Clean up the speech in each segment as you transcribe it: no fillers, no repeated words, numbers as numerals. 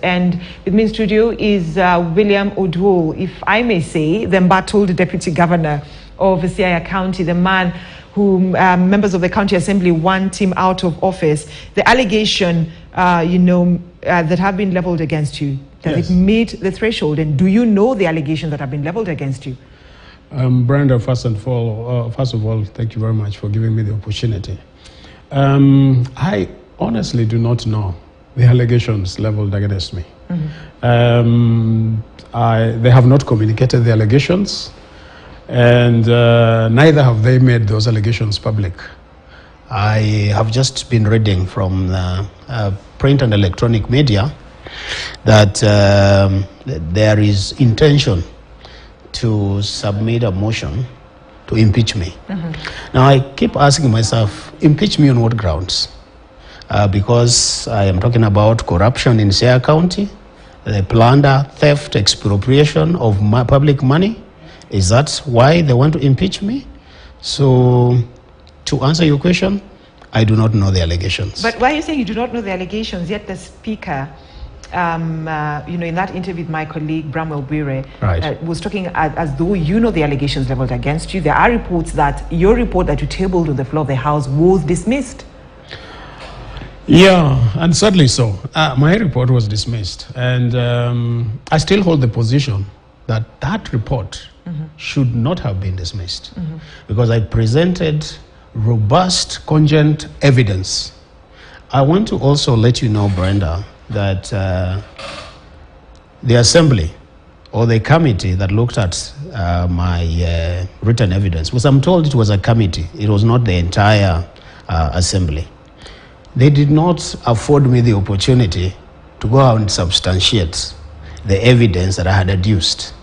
And with me in studio is William Oduol, if I may say, the embattled Deputy Governor of Siaya County, the man who members of the County Assembly want him out of office. The allegation, that have been leveled against you, does it meet the threshold? And do you know the allegations that have been leveled against you? Brenda, first of all, thank you very much for giving me the opportunity. I honestly do not know the allegations leveled against me. They have not communicated the allegations, and neither have they made those allegations public. I have just been reading from print and electronic media that there is intention to submit a motion to impeach me. Now I keep asking myself, impeach me on what grounds? Because I am talking about corruption in Siaya County, the plunder, theft, expropriation of public money. Is that why they want to impeach me? So, to answer your question, I do not know the allegations. But why are you saying you do not know the allegations, yet the Speaker, in that interview with my colleague Bramwell Bwire, was talking as though you know the allegations leveled against you. There are reports that your report that you tabled on the floor of the House was dismissed. Yeah, and sadly so. My report was dismissed, and I still hold the position that that report should not have been dismissed, because I presented robust, cogent evidence. I want to also let you know, Brenda, that the Assembly or the committee that looked at my written evidence, because I'm told it was a committee, it was not the entire Assembly. They did not afford me the opportunity to go out and substantiate the evidence that I had adduced.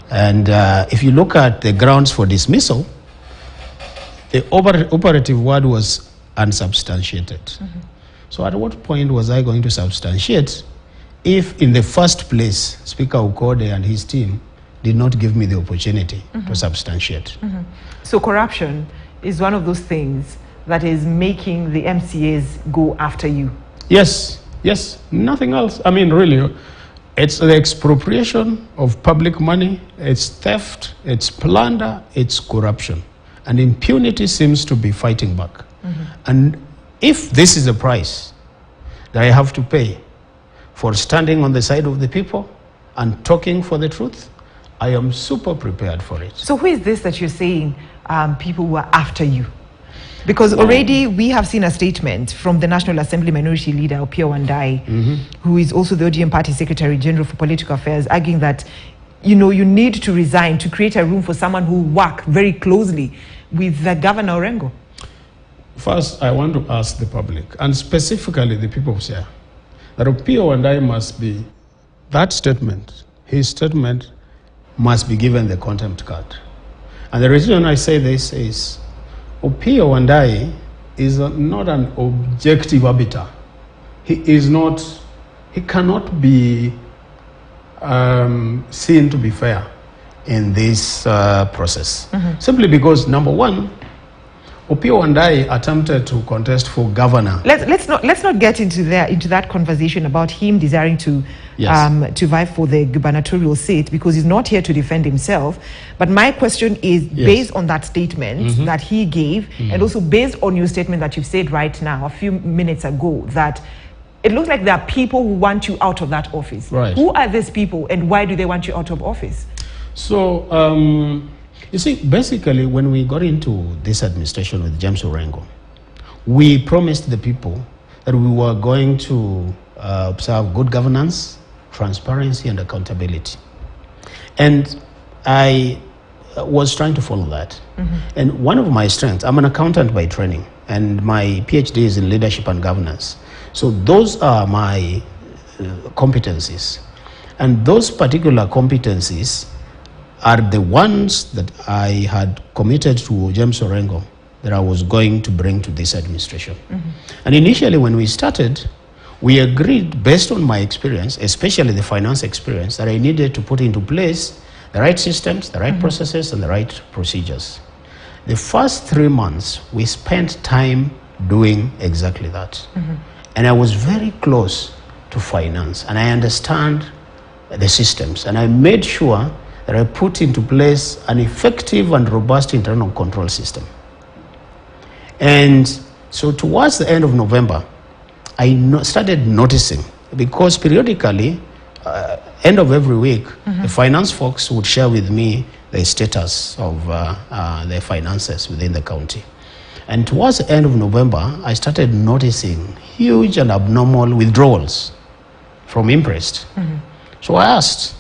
And if you look at the grounds for dismissal, the operative word was unsubstantiated. So at what point was I going to substantiate if in the first place Speaker Ukode and his team did not give me the opportunity to substantiate? So corruption is one of those things that is making the MCAs go after you? Yes, nothing else. I mean, really, it's the expropriation of public money, it's theft, it's plunder, it's corruption. And impunity seems to be fighting back. And if this is a price that I have to pay for standing on the side of the people and talking for the truth, I am super prepared for it. So who is this that you're saying people were after you? Because already we have seen a statement from the National Assembly Minority Leader, Opiyo Wandayi, who is also the ODM Party Secretary General for Political Affairs, arguing that, you need to resign to create a room for someone who will work very closely with the Governor Orengo. First, I want to ask the public, and specifically the people of Siaya, that Opiyo Wandayi must be, that statement, his statement must be given the contempt card. And the reason I say this is, Opiyo Wandayi is not an objective arbiter. He cannot be seen to be fair in this process. Simply because, number one, Opiyo Wandayi attempted to contest for governor. Let's not get into that conversation about him desiring to vie for the gubernatorial seat, because he's not here to defend himself. But my question is based on that statement that he gave, and also based on your statement that you've said right now, a few minutes ago, that it looks like there are people who want you out of that office. Right. Who are these people, and why do they want you out of office? So, you see, basically, when we got into this administration with James Orengo, we promised the people that we were going to observe good governance, transparency, and accountability. And I was trying to follow that. And one of my strengths, I'm an accountant by training, and my PhD is in leadership and governance. So those are my competencies. And those particular competencies are the ones that I had committed to James Orengo that I was going to bring to this administration. And initially when we started, we agreed, based on my experience, especially the finance experience, that I needed to put into place the right systems, the right processes, and the right procedures. The first 3 months, we spent time doing exactly that. And I was very close to finance, and I understand the systems, and I made sure that I put into place an effective and robust internal control system. And so towards the end of November, I started noticing, because periodically, end of every week, the finance folks would share with me the status of their finances within the county. And towards the end of November, I started noticing huge and abnormal withdrawals from Imprest. So I asked,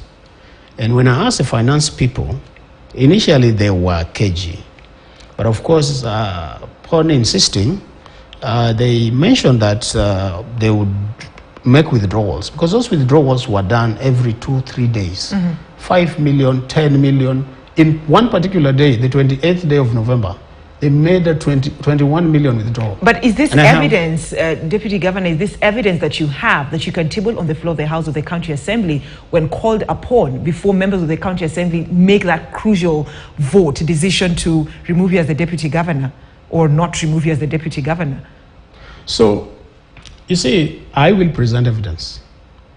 and when I asked the finance people, initially they were cagey. But of course, upon insisting, they mentioned that they would make withdrawals, because those withdrawals were done every 2-3 days. 5 million, 10 million. In one particular day, the 28th day of November, they made a 21 million withdrawal. But is this evidence, Deputy Governor, is this evidence that you have, that you can table on the floor of the House of the County Assembly when called upon, before members of the County Assembly make that crucial vote, decision to remove you as the Deputy Governor or not remove you as the Deputy Governor? So, you see, I will present evidence,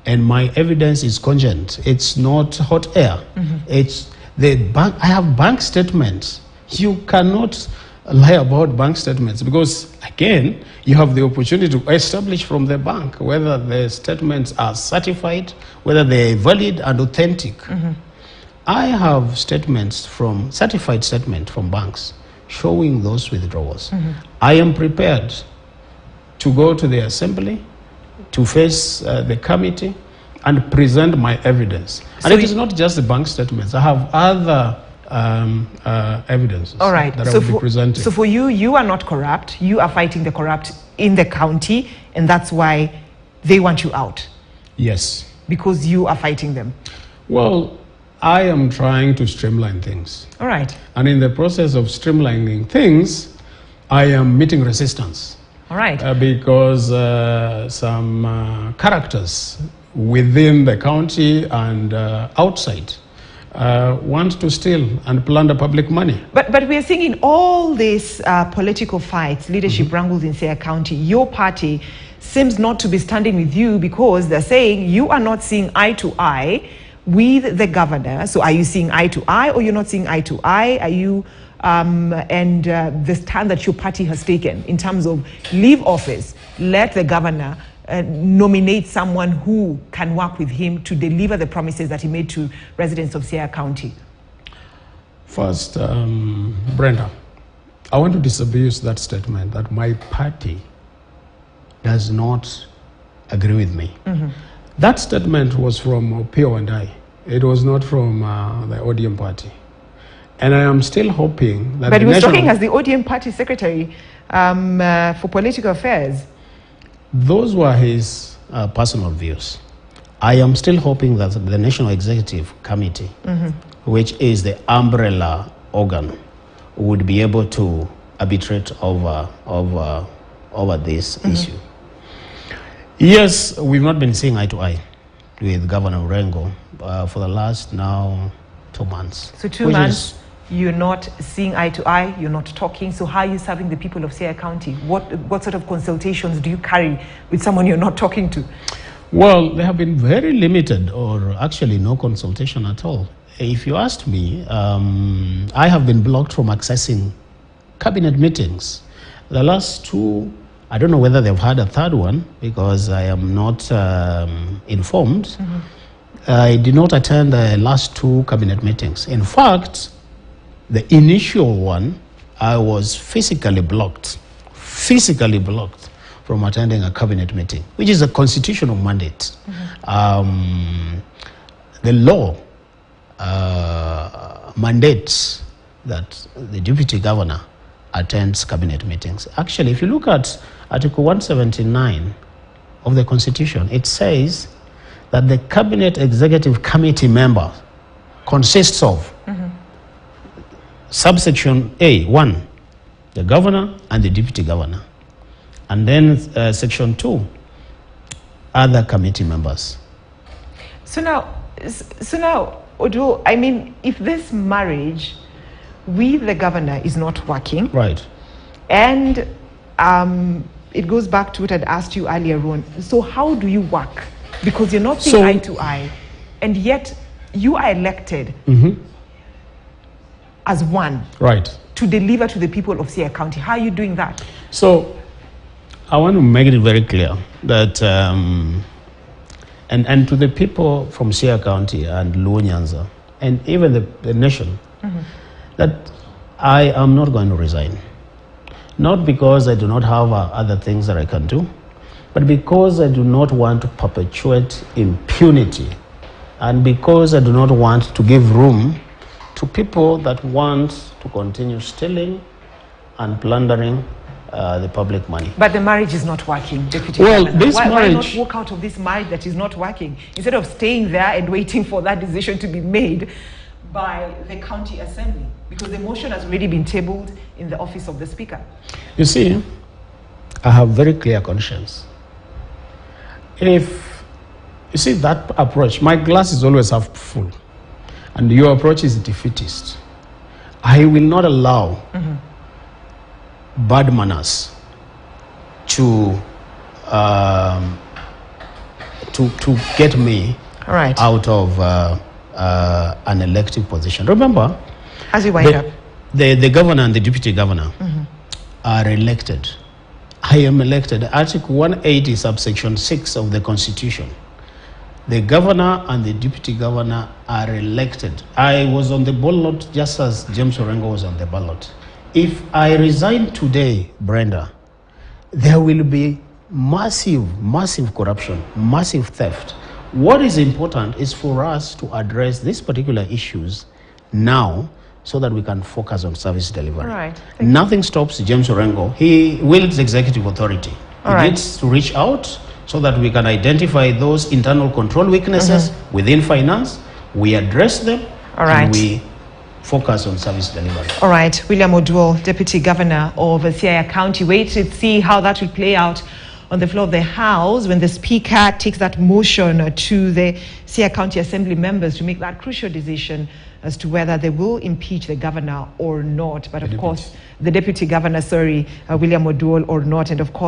and my evidence is cogent. It's not hot air. It's the bank. I have bank statements. You cannot lie about bank statements, because again, you have the opportunity to establish from the bank whether the statements are certified, whether they're valid and authentic. I have statements from certified statements from banks showing those withdrawals. I am prepared to go to the assembly, to face the committee and present my evidence. So and it is not just the bank statements. I have other evidences that I will be presenting. So for you, you are not corrupt. You are fighting the corrupt in the county, and that's why they want you out. Yes. Because you are fighting them. Well, I am trying to streamline things. All right. And in the process of streamlining things, I am meeting resistance. All right. Because some characters within the county and outside want to steal and plunder public money. But we are seeing in all these political fights, leadership wrangles in Siaya County, your party seems not to be standing with you, because they're saying you are not seeing eye to eye with the governor. So are you seeing eye to eye, or you're not seeing eye to eye? Are you the stand that your party has taken in terms of leave office, let the governor nominate someone who can work with him to deliver the promises that he made to residents of Siaya County? First, Brenda, I want to disabuse that statement that my party does not agree with me. That statement was from Pio and I. It was not from the ODM party. And I am still hoping that... But he was talking as the ODM party secretary for political affairs. Those were his personal views. I am still hoping that the National Executive Committee, which is the umbrella organ, would be able to arbitrate over this issue. Yes, we've not been seeing eye to eye with Governor Orengo for the last now 2 months. So 2 months, you're not seeing eye to eye, you're not talking. So how are you serving the people of Siaya County? What sort of consultations do you carry with someone you're not talking to? Well, they have been very limited, or actually no consultation at all. If you asked me, I have been blocked from accessing cabinet meetings. The last two, I don't know whether they've had a third one, because I am not informed. I did not attend the last two cabinet meetings. In fact, the initial one, I was physically blocked from attending a cabinet meeting, which is a constitutional mandate. The law mandates that the deputy governor attends cabinet meetings. Actually, if you look at Article 179 of the Constitution, it says that the Cabinet Executive Committee member consists of subsection A1, the governor and the deputy governor, and then section 2, other committee members. So now, Odu, I mean, if this marriage with the governor is not working, right, and it goes back to what I'd asked you earlier on. So how do you work Because you're not seeing eye to eye, and yet you are elected as one. Right. To deliver to the people of Siaya County. How are you doing that? So, I want to make it very clear that, and to the people from Siaya County and Luo Nyanza, and even the nation, that I am not going to resign. Not because I do not have other things that I can do, but because I do not want to perpetuate impunity, and because I do not want to give room to people that want to continue stealing and plundering the public money. But the marriage is not working, Deputy Well, Governor. this why marriage... not walk out of this marriage that is not working, instead of staying there and waiting for that decision to be made by the county assembly? Because the motion has already been tabled in the office of the speaker. You see, I have very clear conscience. If you see that approach, my glass is always half full, and your approach is defeatist. I will not allow bad manners to get me out of an elective position. Remember, as you wind up, the governor and the deputy governor are elected. I am elected. Article 180, subsection 6 of the Constitution. The governor and the deputy governor are elected. I was on the ballot just as James Orengo was on the ballot. If I resign today, Brenda, there will be massive corruption, massive theft. What is important is for us to address these particular issues now, so that we can focus on service delivery. Right. Nothing stops James Orengo. He wields executive authority. He needs to reach out so that we can identify those internal control weaknesses within finance. We address them and we focus on service delivery. All right, William Oduol, Deputy Governor of Siaya County. Wait to see how that will play out on the floor of the House when the Speaker takes that motion to the Siaya County Assembly members to make that crucial decision as to whether they will impeach the governor or not. But of course, the Deputy Governor, William Oduol, or not. And of course,